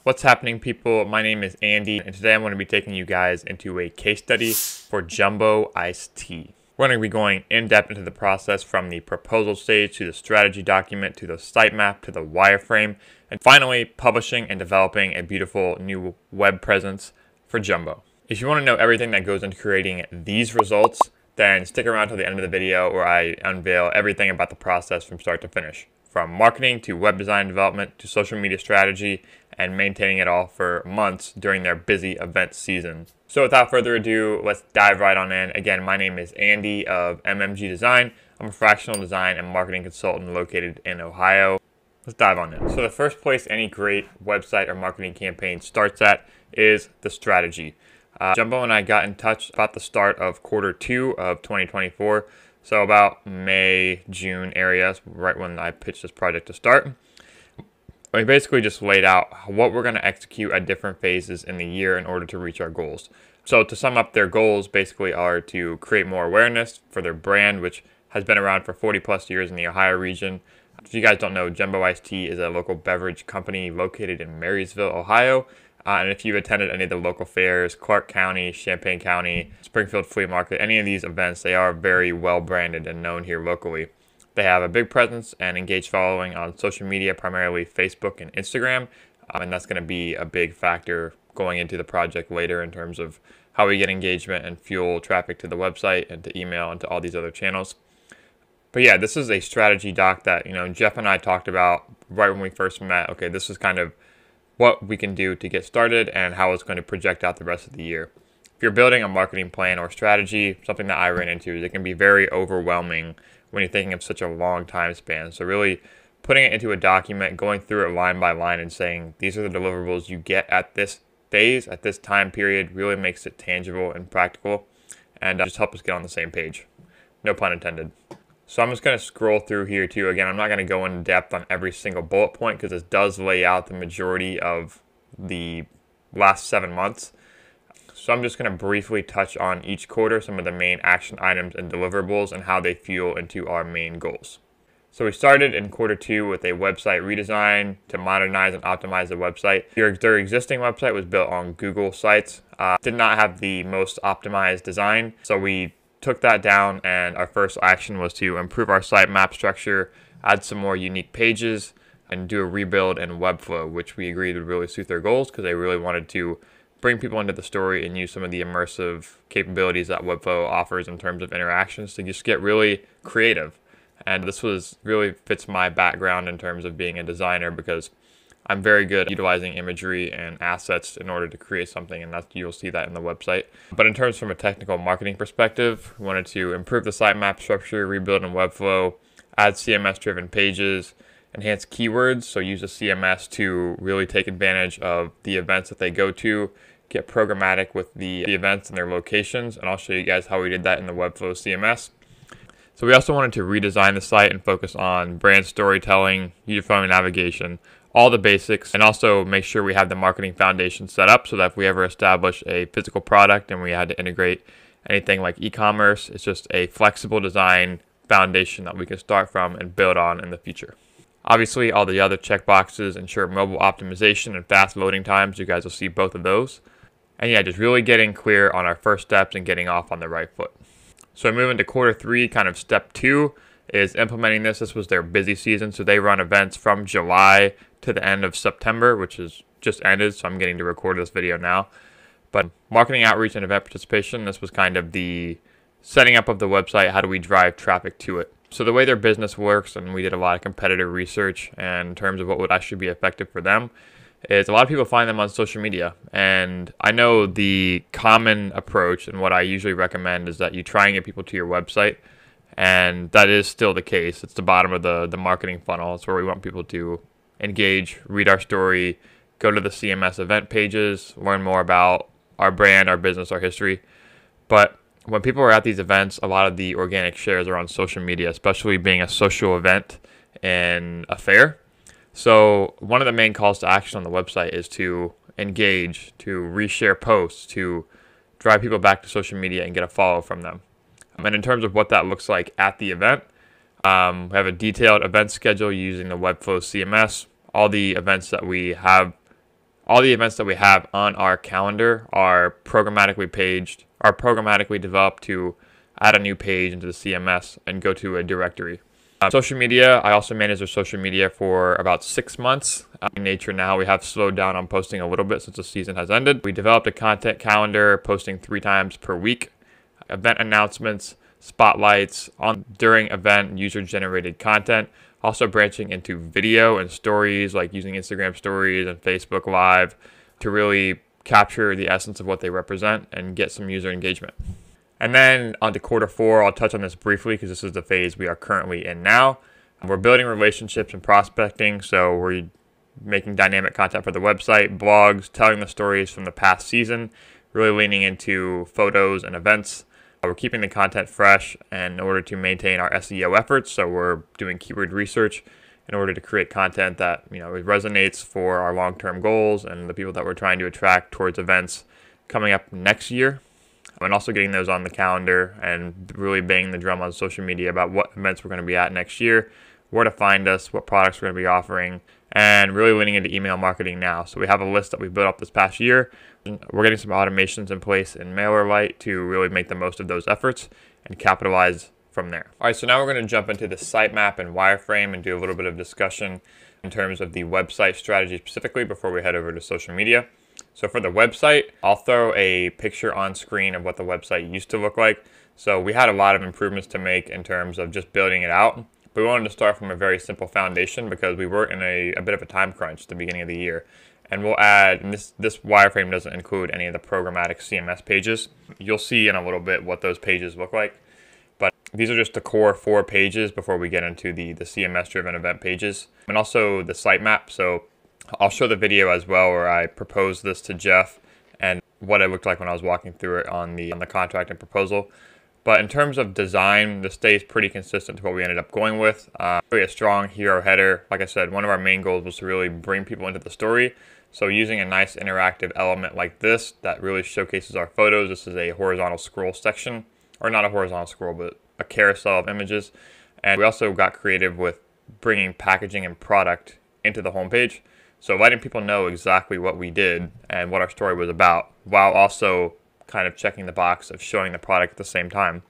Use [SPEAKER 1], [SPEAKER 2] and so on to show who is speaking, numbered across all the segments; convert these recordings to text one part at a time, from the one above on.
[SPEAKER 1] What's happening, people? My name is Andy, and today I'm going to be taking you guys into a case study for Jumbo Iced Tea. We're going to be going in depth into the process from the proposal stage to the strategy document to the sitemap to the wireframe, and finally publishing and developing a beautiful new web presence for Jumbo. If you want to know everything that goes into creating these results, then stick around till the end of the video where I unveil everything about the process from start to finish. From marketing to web design development to social media strategy and maintaining it all for months during their busy event season. So without further ado, let's dive right on in. Again, my name is Andy of MMG Design. I'm a fractional design and marketing consultant located in Ohio. Let's dive on in. So the first place any great website or marketing campaign starts at is the strategy. Jumbo and I got in touch about the start of Q2 of 2024. So about May, June area, right when I pitched this project to start. We basically just laid out what we're going to execute at different phases in the year in order to reach our goals. So to sum up, their goals basically are to create more awareness for their brand, which has been around for 40 plus years in the Ohio region. If you guys don't know, Jumbo Iced Tea is a local beverage company located in Marysville, Ohio. And if you've attended any of the local fairs, Clark County, Champaign County, Springfield Flea Market, any of these events, they are very well branded and known here locally. They have a big presence and engaged following on social media, primarily Facebook and Instagram. And that's going to be a big factor going into the project later in terms of how we get engagement and fuel traffic to the website and to email and to all these other channels. But yeah, this is a strategy doc that, Jeff and I talked about right when we first met. Okay, this is kind of what we can do to get started and how it's going to project out the rest of the year. If you're building a marketing plan or strategy, something that I ran into is it can be very overwhelming when you're thinking of such a long time span. So really putting it into a document, going through it line by line and saying these are the deliverables you get at this phase, at this time period, really makes it tangible and practical and just help us get on the same page. No pun intended. So I'm just going to scroll through here too. Again, I'm not going to go in depth on every single bullet point because this does lay out the majority of the last 7 months. So I'm just going to briefly touch on each quarter, some of the main action items and deliverables and how they fuel into our main goals. So we started in Q2 with a website redesign to modernize and optimize the website. Their existing website was built on Google Sites, did not have the most optimized design. So we took that down, and our first action was to improve our sitemap structure, add some more unique pages, and do a rebuild in Webflow, which we agreed would really suit their goals because they really wanted to bring people into the story and use some of the immersive capabilities that Webflow offers in terms of interactions to just get really creative. And this really fits my background in terms of being a designer because I'm very good at utilizing imagery and assets in order to create something, and you'll see that in the website. But in terms from a technical marketing perspective, we wanted to improve the sitemap structure, rebuild in Webflow, add CMS-driven pages, enhance keywords, so use the CMS to really take advantage of the events that they go to, get programmatic with the events and their locations, and I'll show you guys how we did that in the Webflow CMS. So we also wanted to redesign the site and focus on brand storytelling, user-friendly navigation, all the basics, and also make sure we have the marketing foundation set up so that if we ever establish a physical product and we had to integrate anything like e-commerce, it's just a flexible design foundation that we can start from and build on in the future. Obviously, all the other checkboxes ensure mobile optimization and fast loading times. You guys will see both of those. And yeah, just really getting clear on our first steps and getting off on the right foot. So moving to Q3, kind of step 2 is implementing this. This was their busy season, so they run events from July to the end of September, which is just ended, so I'm getting to record this video now. But marketing outreach and event participation, this was kind of the setting up of the website. How do we drive traffic to it? So the way their business works, and we did a lot of competitive research and in terms of what would actually be effective for them, is a lot of people find them on social media. And I know the common approach and what I usually recommend is that you try and get people to your website. And that is still the case. It's the bottom of the marketing funnel. It's where we want people to engage, read our story, go to the CMS event pages, learn more about our brand, our business, our history. But when people are at these events, a lot of the organic shares are on social media, especially being a social event and a fair. So one of the main calls to action on the website is to engage, to reshare posts, to drive people back to social media and get a follow from them. And in terms of what that looks like at the event, we have a detailed event schedule using the Webflow CMS. All the events that we have all the events that we have on our calendar are programmatically developed to add a new page into the CMS and go to a directory. Social media, I also managed our social media for about 6 months. In nature now, we have slowed down on posting a little bit since the season has ended. We developed a content calendar, posting 3 times per week, event announcements, spotlights during event user-generated content, also branching into video and stories, like using Instagram stories and Facebook Live to really capture the essence of what they represent and get some user engagement. And then on to quarter 4, I'll touch on this briefly because this is the phase we are currently in now. We're building relationships and prospecting, so we're making dynamic content for the website, blogs, telling the stories from the past season, really leaning into photos and events. We're keeping the content fresh in order to maintain our SEO efforts, so we're doing keyword research in order to create content that it resonates for our long-term goals and the people that we're trying to attract towards events coming up next year. And also getting those on the calendar and really banging the drum on social media about what events we're going to be at next year, where to find us, what products we're going to be offering, and really leaning into email marketing now. So we have a list that we built up this past year. We're getting some automations in place in MailerLite to really make the most of those efforts and capitalize from there. All right, so now we're going to jump into the sitemap and wireframe and do a little bit of discussion in terms of the website strategy specifically before we head over to social media. So for the website, I'll throw a picture on screen of what the website used to look like. So we had a lot of improvements to make in terms of just building it out. But we wanted to start from a very simple foundation because we were in a bit of a time crunch at the beginning of the year. And we'll add, and this wireframe doesn't include any of the programmatic CMS pages. You'll see in a little bit what those pages look like. But these are just the core 4 pages before we get into the CMS-driven event pages. And also the sitemap. So I'll show the video as well where I proposed this to Jeff and what it looked like when I was walking through it on the contract and proposal. But in terms of design, this stays pretty consistent to what we ended up going with. Really a strong hero header. Like I said, one of our main goals was to really bring people into the story. So using a nice interactive element like this that really showcases our photos. This is a horizontal scroll section, or not a horizontal scroll, but a carousel of images. And we also got creative with bringing packaging and product into the homepage. So letting people know exactly what we did and what our story was about, while also kind of checking the box of showing the product at the same time.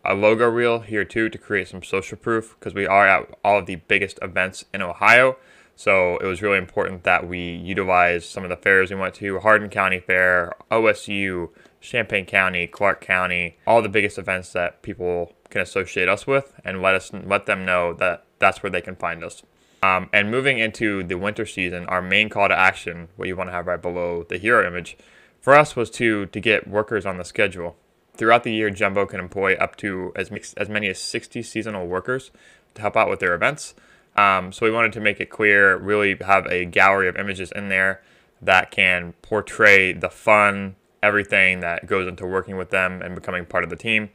[SPEAKER 1] A logo reel here too to create some social proof because we are at all of the biggest events in Ohio. So it was really important that we utilize some of the fairs we went to, Hardin County Fair, OSU, Champaign County, Clark County, all the biggest events that people can associate us with, and let them know that that's where they can find us. And moving into the winter season, our main call to action, what you want to have right below the hero image, for us was to get workers on the schedule. Throughout the year, Jumbo can employ up to as many as 60 seasonal workers to help out with their events. So we wanted to make it clear, really have a gallery of images in there that can portray the fun, everything that goes into working with them and becoming part of the team,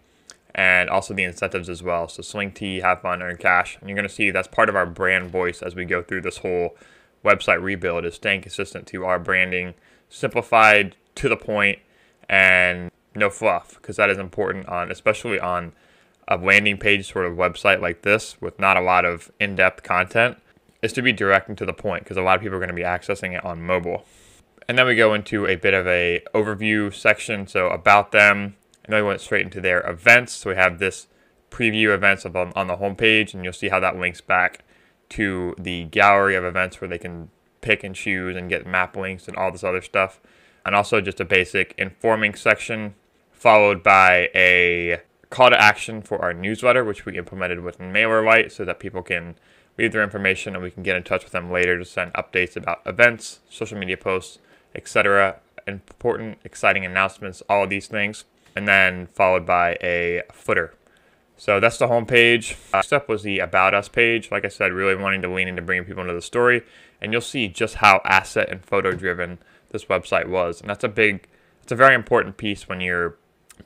[SPEAKER 1] and also the incentives as well. So sling tea, have fun, earn cash. And you're going to see that's part of our brand voice as we go through this whole website rebuild, is staying consistent to our branding, simplified, to the point, and no fluff, because that is important especially on a landing page sort of website like this with not a lot of in-depth content, is to be direct and to the point, because a lot of people are going to be accessing it on mobile. And then we go into a bit of a overview section, so about them, and then we went straight into their events. So we have this preview events on the homepage, and you'll see how that links back to the gallery of events where they can pick and choose and get map links and all this other stuff. And also just a basic informing section, followed by a call to action for our newsletter, which we implemented with MailerLite so that people can leave their information and we can get in touch with them later to send updates about events, social media posts, etc. Important, exciting announcements, all of these things. And then followed by a footer. So that's the home page. Next up was the About Us page. Like I said, really wanting to lean into bringing people into the story. And you'll see just how asset and photo driven this website was. And it's a very important piece when you're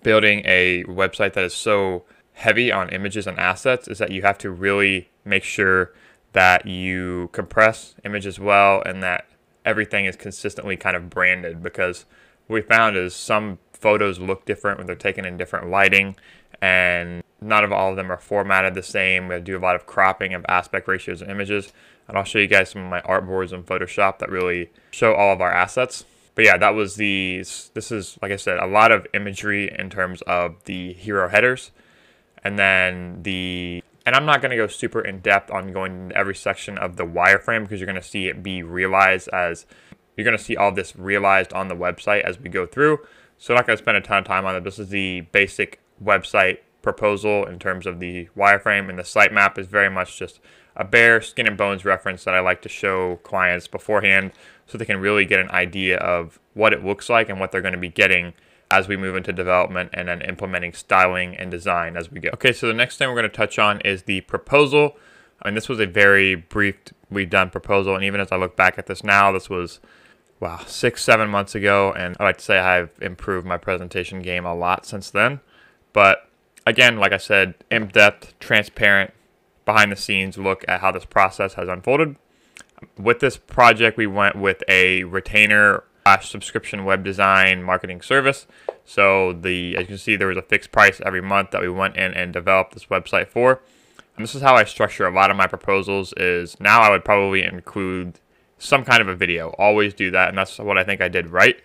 [SPEAKER 1] building a website that is so heavy on images and assets, is that you have to really make sure that you compress images well and that everything is consistently kind of branded, because what we found is some photos look different when they're taken in different lighting, and not all of them are formatted the same. We have to do a lot of cropping of aspect ratios of images. And I'll show you guys some of my artboards in Photoshop that really show all of our assets. But yeah, that was this is, like I said, a lot of imagery in terms of the hero headers. And then and I'm not going to go super in depth on going into every section of the wireframe, because you're going to see it be realized you're going to see all this realized on the website as we go through. So I'm not going to spend a ton of time on it. This is the basic website proposal in terms of the wireframe, and the sitemap is very much just a bare skin and bones reference that I like to show clients beforehand so they can really get an idea of what it looks like and what they're going to be getting as we move into development and then implementing styling and design as we go. Okay, so the next thing we're going to touch on is the proposal. And this was a very briefly done proposal, and even as I look back at this now, this was, wow, 6-7 months ago, and I like to say I've improved my presentation game a lot since then. But again, like I said, in-depth, transparent, behind-the-scenes look at how this process has unfolded. With this project, we went with a retainer subscription web design marketing service. So as you can see, there was a fixed price every month that we went in and developed this website for. And this is how I structure a lot of my proposals. Is now I would probably include some kind of a video. Always do that, and that's what I think I did right.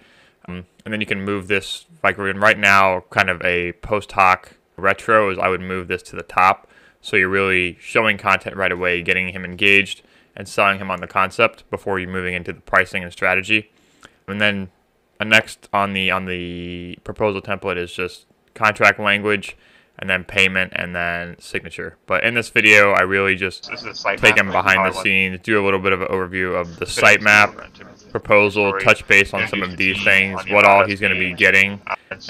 [SPEAKER 1] And then you can move this, like we're in right now, kind of a post hoc retro, is I would move this to the top. So you're really showing content right away, getting him engaged, and selling him on the concept before you're moving into the pricing and strategy. And then next on the proposal template is just contract language, and then payment, and then signature. But in this video, I really just take them behind the scenes, do a little bit of an overview of the sitemap, proposal, touch base on some of these things, what all he's going to be getting,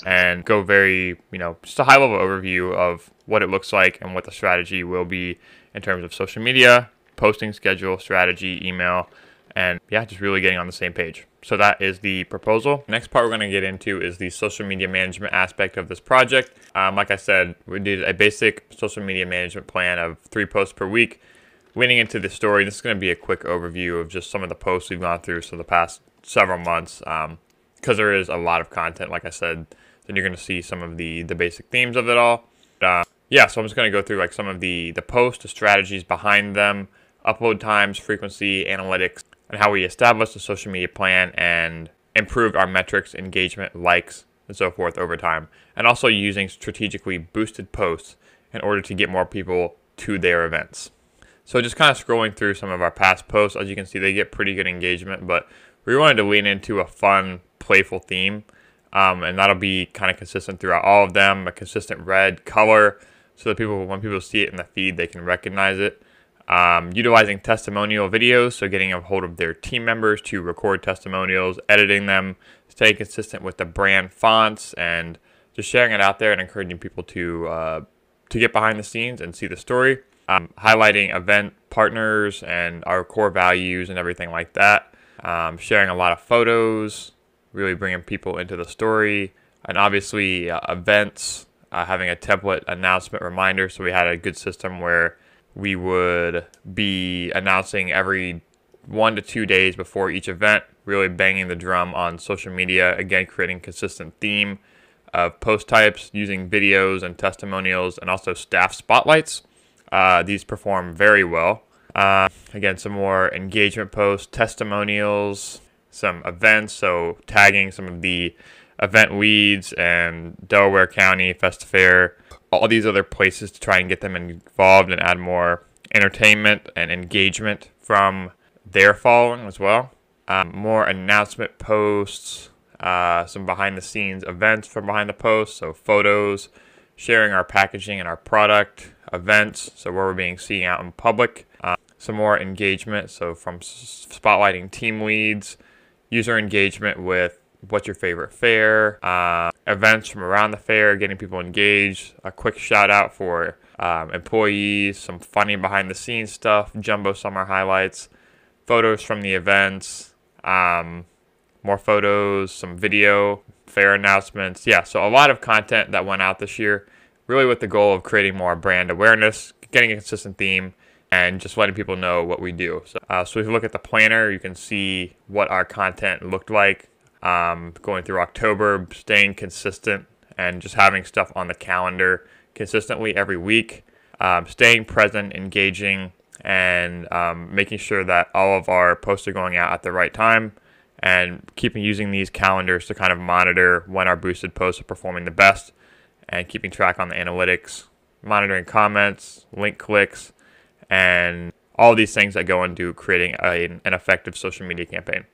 [SPEAKER 1] and go very, just a high-level overview of what it looks like and what the strategy will be in terms of social media, posting schedule, strategy, email, and yeah, just really getting on the same page. So that is the proposal. Next part we're going to get into is the social media management aspect of this project. Like I said, we did a basic social media management plan of 3 posts per week. Leading into the story, this is going to be a quick overview of just some of the posts we've gone through for the past several months, because there is a lot of content, like I said. Then you're going to see some of the basic themes of it all. Yeah, so I'm just going to go through like some of the posts, the strategies behind them, upload times, frequency, analytics, and how we established a social media plan and improved our metrics, engagement, likes, and so forth over time. And also using strategically boosted posts in order to get more people to their events. So just kind of scrolling through some of our past posts, as you can see, they get pretty good engagement, but we wanted to lean into a fun, playful theme. And that'll be kind of consistent throughout all of them, a consistent red color, so that when people see it in the feed, they can recognize it. Utilizing testimonial videos, so getting a hold of their team members to record testimonials, editing them, staying consistent with the brand fonts, and just sharing it out there and encouraging people to get behind the scenes and see the story. Highlighting event partners and our core values and everything like that. Sharing a lot of photos, really bringing people into the story, and obviously events, having a template announcement reminder. So we had a good system where we would be announcing every 1 to 2 days before each event, really banging the drum on social media, again creating consistent theme of post types, using videos and testimonials, and also staff spotlights. These perform very well. Again, some more engagement posts, testimonials, some events, so tagging some of the event leads and Delaware County, Festa Fair, all these other places to try and get them involved and add more entertainment and engagement from their following as well. More announcement posts, some behind the scenes events from behind the posts, so photos, sharing our packaging and our product, events, so where we're being seen out in public. Some more engagement, so from spotlighting team leads, user engagement with what's your favorite fair, events from around the fair, getting people engaged, a quick shout out for employees, some funny behind the scenes stuff, jumbo summer highlights, photos from the events, more photos, some video, fair announcements. Yeah, so a lot of content that went out this year, really with the goal of creating more brand awareness, getting a consistent theme, and just letting people know what we do. So if you look at the planner, you can see what our content looked like going through October, staying consistent and just having stuff on the calendar consistently every week, staying present, engaging, and making sure that all of our posts are going out at the right time, and using these calendars to kind of monitor when our boosted posts are performing the best, and keeping track on the analytics, monitoring comments, link clicks, and all these things that go into creating an effective social media campaign.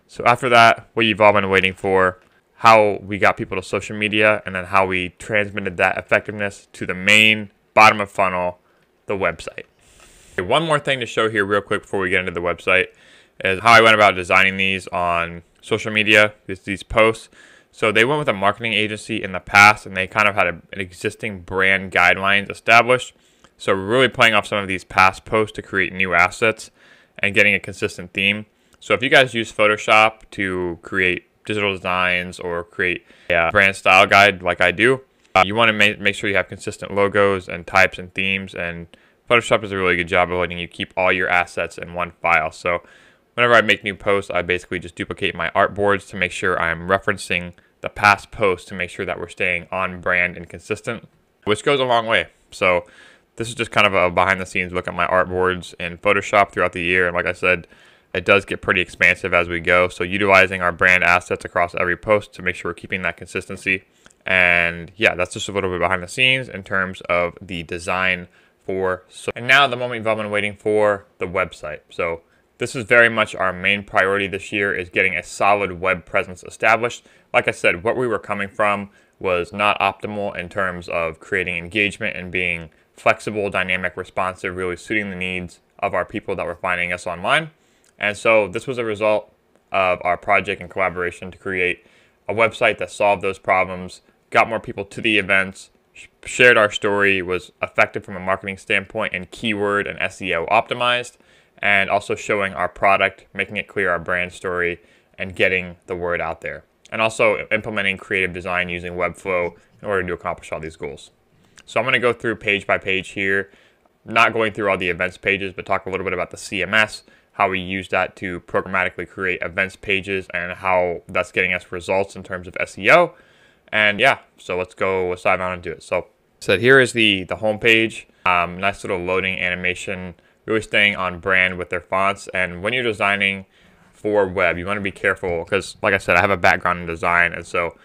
[SPEAKER 1] So after that, what you've all been waiting for, how we got people to social media, and then how we transmitted that effectiveness to the main bottom of funnel, the website. Okay, one more thing to show here real quick before we get into the website is how I went about designing these on social media, these posts. So they went with a marketing agency in the past, and they kind of had an existing brand guidelines established. So we're really playing off some of these past posts to create new assets and getting a consistent theme. So if you guys use Photoshop to create digital designs or create a brand style guide like I do, you want to make sure you have consistent logos and types and themes, and Photoshop does a really good job of letting you keep all your assets in one file. So whenever I make new posts, I basically just duplicate my artboards to make sure I'm referencing the past posts to make sure that we're staying on brand and consistent, which goes a long way. So this is just kind of a behind the scenes look at my artboards in Photoshop throughout the year. And like I said, it does get pretty expansive as we go. So utilizing our brand assets across every post to make sure we're keeping that consistency. And yeah, that's just a little bit behind the scenes in terms of the design for. And now the moment you've all been waiting for, the website. So this is very much our main priority this year, is getting a solid web presence established. Like I said, what we were coming from was not optimal in terms of creating engagement and being flexible, dynamic, responsive, really suiting the needs of our people that were finding us online. And so this was a result of our project and collaboration to create a website that solved those problems, got more people to the events, shared our story, was effective from a marketing standpoint and keyword and SEO optimized, and also showing our product, making it clear our brand story, and getting the word out there. And also implementing creative design using Webflow in order to accomplish all these goals. So I'm going to go through page by page here, not going through all the events pages, but talk a little bit about the CMS, how we use that to programmatically create events pages, and how that's getting us results in terms of SEO. And yeah, so let's dive on and do it. So here is the home page. Nice little loading animation, really staying on brand with their fonts. And when you're designing for web, you want to be careful because, like I said, I have a background in design, and so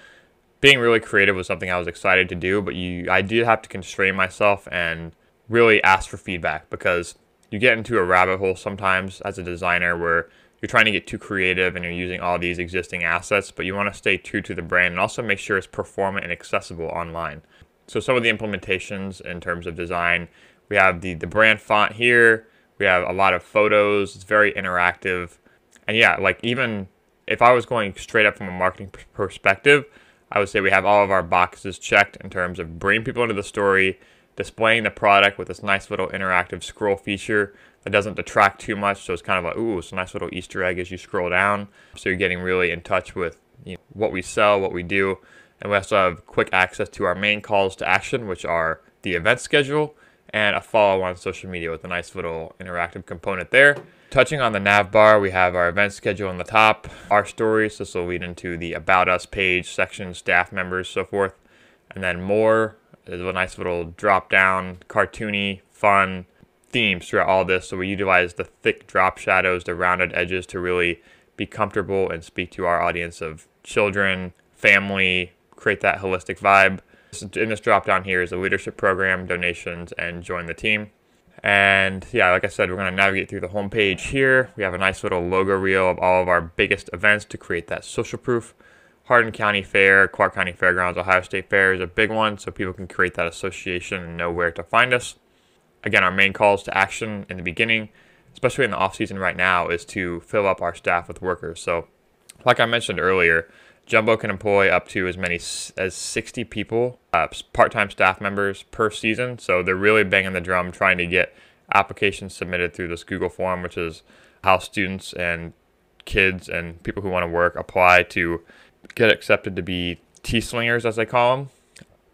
[SPEAKER 1] being really creative was something I was excited to do, but I did have to constrain myself and really ask for feedback, because you get into a rabbit hole sometimes as a designer where you're trying to get too creative and you're using all these existing assets, but you want to stay true to the brand and also make sure it's performant and accessible online. So some of the implementations in terms of design, we have the brand font here, we have a lot of photos, it's very interactive. And yeah, like even if I was going straight up from a marketing perspective, I would say we have all of our boxes checked in terms of bringing people into the story, displaying the product with this nice little interactive scroll feature that doesn't detract too much. So it's kind of like, ooh, it's a nice little Easter egg as you scroll down. So you're getting really in touch with what we sell, what we do. And we also have quick access to our main calls to action, which are the event schedule and a follow on social media with a nice little interactive component there. Touching on the nav bar, we have our event schedule on the top, our stories. This will lead into the About Us page, section, staff members, so forth. And then more, there's a nice little drop down, cartoony, fun themes throughout all this. So we utilize the thick drop shadows, the rounded edges to really be comfortable and speak to our audience of children, family, create that holistic vibe. In this drop down here is a leadership program, donations, and join the team. And yeah, like I said, we're going to navigate through the home page here. We have a nice little logo reel of all of our biggest events to create that social proof. Hardin County Fair, Clark County Fairgrounds, Ohio State Fair is a big one, so people can create that association and know where to find us. Again, our main calls to action in the beginning, especially in the off season right now, is to fill up our staff with workers. So like I mentioned earlier, Jumbo can employ up to as many as 60 people, part-time staff members per season. So they're really banging the drum trying to get applications submitted through this Google form, which is how students and kids and people who want to work apply to get accepted to be T-slingers, as they call them.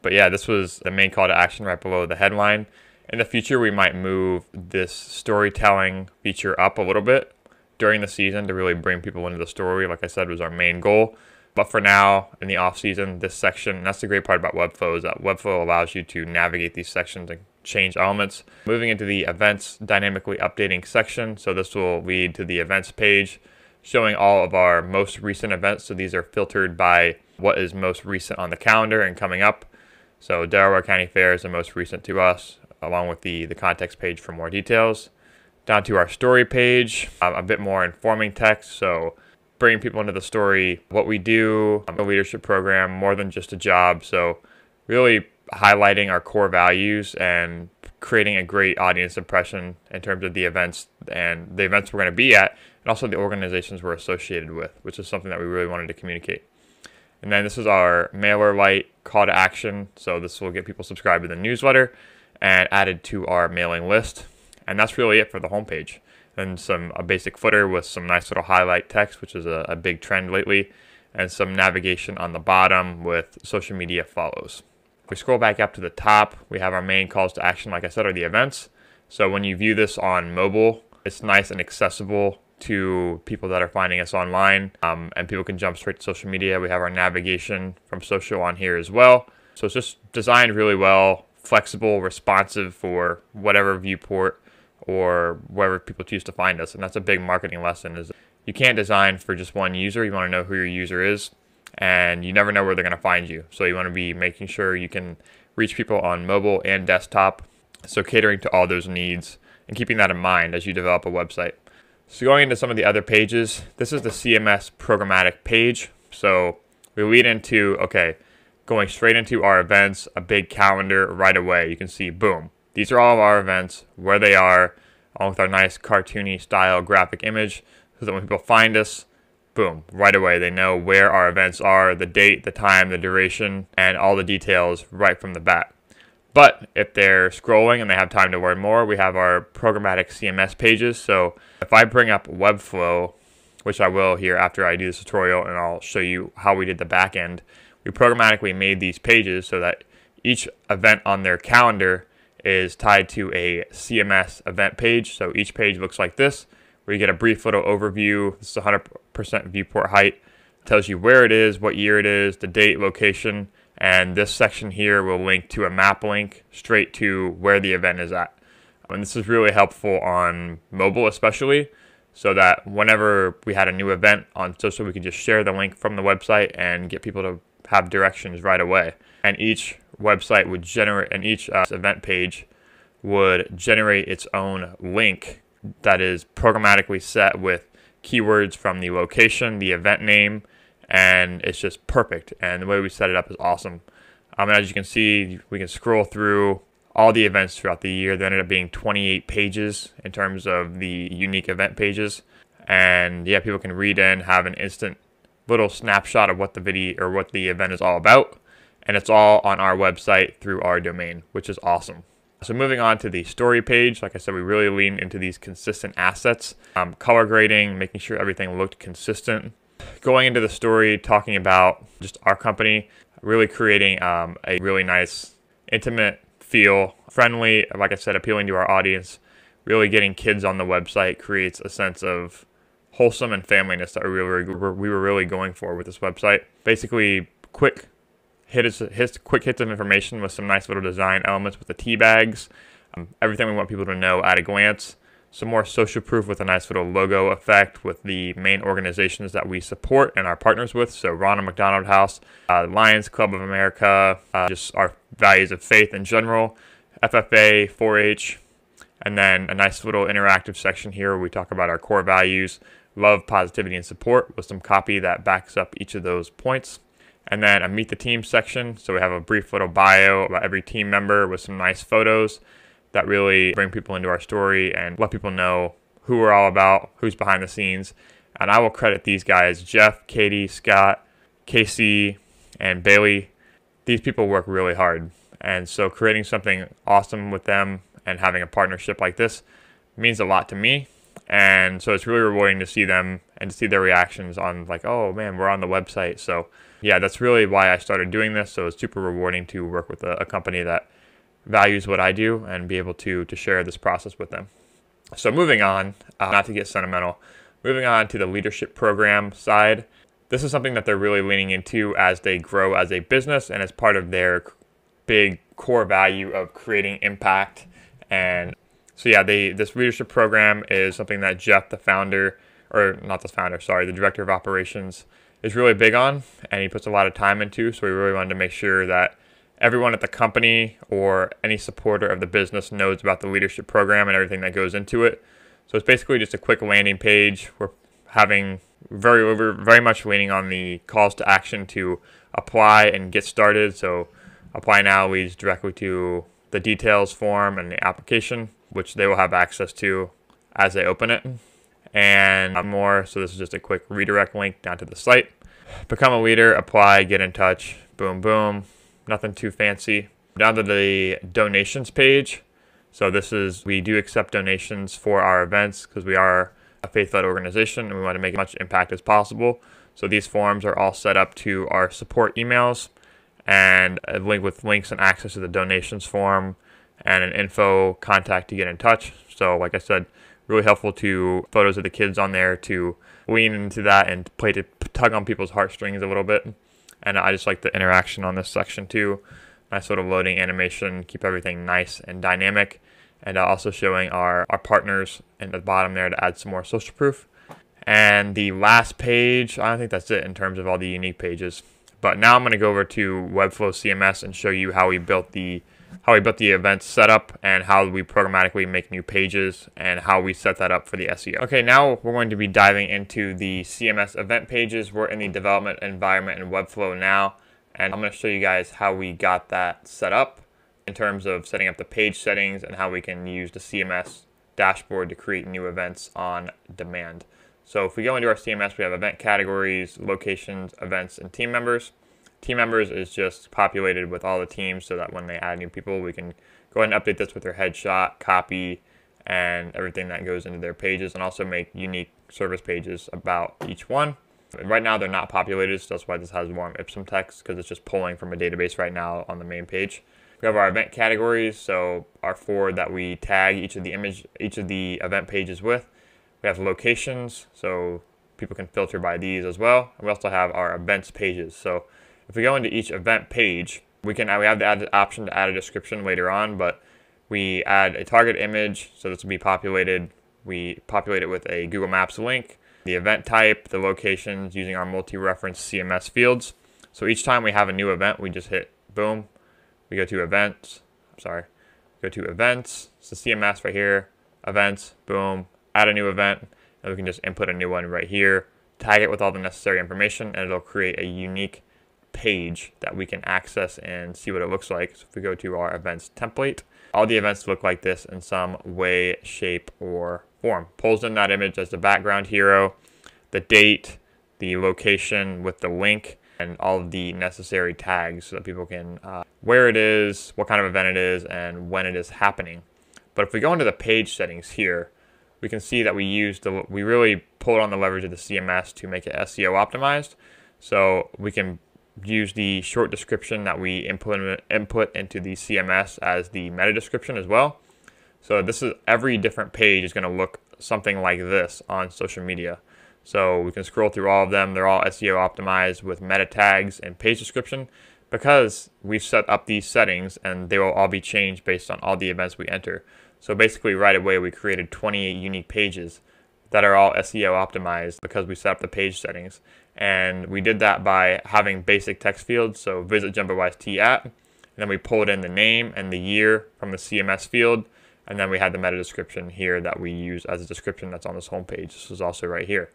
[SPEAKER 1] But yeah, this was the main call to action right below the headline. In the future, we might move this storytelling feature up a little bit during the season to really bring people into the story. Like I said, was our main goal. But for now, in the off season, this section, and that's the great part about Webflow, is that Webflow allows you to navigate these sections and change elements. Moving into the events dynamically updating section. So this will lead to the events page showing all of our most recent events. So these are filtered by what is most recent on the calendar and coming up. So Delaware County Fair is the most recent to us, along with the context page for more details. Down to our story page, a bit more informing text. So bringing people into the story, what we do, a leadership program, more than just a job. So really highlighting our core values and creating a great audience impression in terms of the events and the events we're going to be at, and also the organizations we're associated with, which is something that we really wanted to communicate. And then this is our MailerLite call to action. So this will get people subscribed to the newsletter and added to our mailing list. And that's really it for the homepage. And a basic footer with some nice little highlight text, which is a big trend lately, and some navigation on the bottom with social media follows. If we scroll back up to the top, we have our main calls to action, like I said, are the events. So when you view this on mobile, it's nice and accessible to people that are finding us online, and people can jump straight to social media. We have our navigation from social on here as well. So it's just designed really well, flexible, responsive for whatever viewport or wherever people choose to find us. And that's a big marketing lesson, is you can't design for just one user. You want to know who your user is, and you never know where they're going to find you. So you want to be making sure you can reach people on mobile and desktop. So catering to all those needs and keeping that in mind as you develop a website. So going into some of the other pages, this is the CMS programmatic page. So we lead into, okay, going straight into our events, a big calendar right away. You can see, boom, these are all of our events, where they are, along with our nice cartoony style graphic image, so that when people find us, boom, right away they know where our events are, the date, the time, the duration, and all the details right from the bat. But if they're scrolling and they have time to learn more, we have our programmatic CMS pages. So if I bring up Webflow, which I will here after I do this tutorial, and I'll show you how we did the back end, we programmatically made these pages so that each event on their calendar is tied to a CMS event page. So each page looks like this, where you get a brief little overview. This is 100% viewport height. It tells you where it is, what year it is, the date, location, and this section here will link to a map link straight to where the event is at. And this is really helpful on mobile especially, so that whenever we had a new event on social, we could just share the link from the website and get people to have directions right away. And each website would generate, and each event page would generate its own link that is programmatically set with keywords from the location, the event name, and it's just perfect. And the way we set it up is awesome. And as you can see, we can scroll through all the events throughout the year. There ended up being 28 pages in terms of the unique event pages. And yeah, people can read in, have an instant little snapshot of what the video or what the event is all about. And it's all on our website through our domain, which is awesome. So moving on to the story page, like I said, we really leaned into these consistent assets, color grading, making sure everything looked consistent. Going into the story, talking about just our company, really creating a really nice, intimate feel, friendly, like I said, appealing to our audience. Really getting kids on the website creates a sense of wholesome and familyness that we were really going for with this website. Basically, quick hits of information with some nice little design elements with the tea bags, everything we want people to know at a glance. Some more social proof with a nice little logo effect with the main organizations that we support and are partners with. So Ronald McDonald House, Lions Club of America, just our values of faith in general, FFA, 4-H, and then a nice little interactive section here where we talk about our core values, love, positivity, and support, with some copy that backs up each of those points. And then a meet the team section. So we have a brief little bio about every team member with some nice photos that really bring people into our story and let people know who we're all about, who's behind the scenes. And I will credit these guys, Jeff, Katie, Scott, Casey, and Bailey. These people work really hard. And so creating something awesome with them and having a partnership like this means a lot to me. And so it's really rewarding to see them and to see their reactions on like, oh man, we're on the website. So yeah, that's really why I started doing this. So it's super rewarding to work with a company that values what I do and be able to share this process with them. So moving on, not to get sentimental, moving on to the leadership program side. This is something that they're really leaning into as they grow as a business and as part of their big core value of creating impact. And so yeah, this leadership program is something that Jeff, the founder, or not the founder, sorry, the director of operations, is really big on, and he puts a lot of time into. So we really wanted to make sure that everyone at the company or any supporter of the business knows about the leadership program and everything that goes into it. So it's basically just a quick landing page. We're having very much leaning on the calls to action to apply and get started. So apply now leads directly to the details form and the application, which they will have access to as they open it. And more, so this is just a quick redirect link down to the site. Become a leader, apply, get in touch, boom, boom. Nothing too fancy. Down to the donations page. So we do accept donations for our events because we are a faith-led organization and we want to make as much impact as possible. So these forms are all set up to our support emails and a link with links and access to the donations form and an info contact to get in touch. So like I said, really helpful to photos of the kids on there to lean into that and tug on people's heartstrings a little bit. And I just like the interaction on this section too. Nice sort of loading animation, keep everything nice and dynamic. And also showing our partners at the bottom there to add some more social proof. And the last page, I don't think that's it in terms of all the unique pages. But now I'm going to go over to Webflow CMS and show you how we built the event setup and how we programmatically make new pages and how we set that up for the SEO. Okay, now we're going to be diving into the CMS event pages. We're in the development environment in Webflow now, and I'm going to show you guys how we got that set up in terms of setting up the page settings and how we can use the CMS dashboard to create new events on demand. So if we go into our CMS, we have event categories, locations, events, and team members. Team members is just populated with all the teams so that when they add new people, we can go ahead and update this with their headshot, copy, and everything that goes into their pages, and also make unique service pages about each one. Right now, they're not populated, so that's why this has warm Ipsum text, because it's just pulling from a database right now on the main page. We have our event categories, so our 4 that we tag each of the event pages with. We have locations, so people can filter by these as well. And we also have our events pages. So if we go into each event page, we have the option to add a description later on, but we add a target image, so this will be populated. We populate it with a Google Maps link, the event type, the locations using our multi-reference CMS fields. So each time we have a new event, we just hit boom. We go to events, go to events, it's the CMS right here, events, boom, add a new event, and we can just input a new one right here, tag it with all the necessary information, and it'll create a unique page that we can access and see what it looks like. So if we go to our events template, all the events look like this in some way, shape, or form. Pulls in that image as the background hero, the date, the location with the link, and all of the necessary tags so that people can where it is, what kind of event it is, and when it is happening. But if we go into the page settings here, we can see that we really pulled on the leverage of the CMS to make it SEO optimized. So we can use the short description that we input into the CMS as the meta description as well. So every different page is going to look something like this on social media. So we can scroll through all of them. They're all SEO optimized with meta tags and page description because we've set up these settings and they will all be changed based on all the events we enter. So basically right away we created 28 unique pages that are all SEO optimized because we set up the page settings. And we did that by having basic text fields. So visit JumboIST at, and then we pulled in the name and the year from the CMS field. And then we had the meta description here that we use as a description that's on this homepage. This is also right here.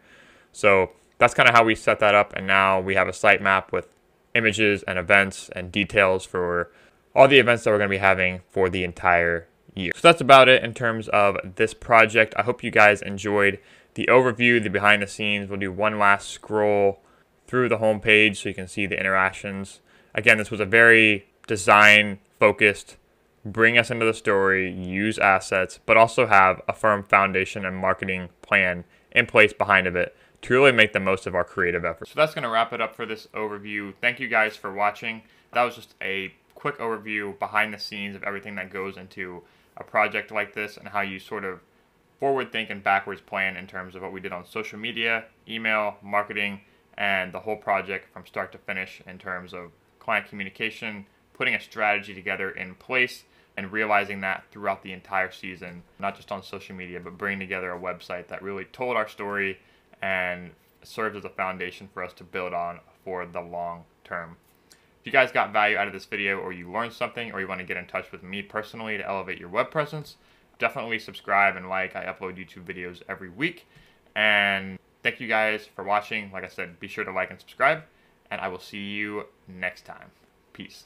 [SPEAKER 1] So that's kind of how we set that up. And now we have a sitemap with images and events and details for all the events that we're going to be having for the entire year. So that's about it in terms of this project. I hope you guys enjoyed the overview, the behind the scenes. We'll do one last scroll through the homepage so you can see the interactions. Again, this was a very design focused, bring us into the story, use assets, but also have a firm foundation and marketing plan in place behind it to really make the most of our creative efforts. So that's going to wrap it up for this overview. Thank you guys for watching. That was just a quick overview behind the scenes of everything that goes into a project like this and how you sort of forward think and backwards plan in terms of what we did on social media, email, marketing, and the whole project from start to finish in terms of client communication, putting a strategy together in place and realizing that throughout the entire season, not just on social media, but bringing together a website that really told our story and serves as a foundation for us to build on for the long term. If you guys got value out of this video, or you learned something, or you want to get in touch with me personally to elevate your web presence, definitely subscribe and like. I upload YouTube videos every week. And thank you guys for watching. Like I said, be sure to like and subscribe, and I will see you next time. Peace.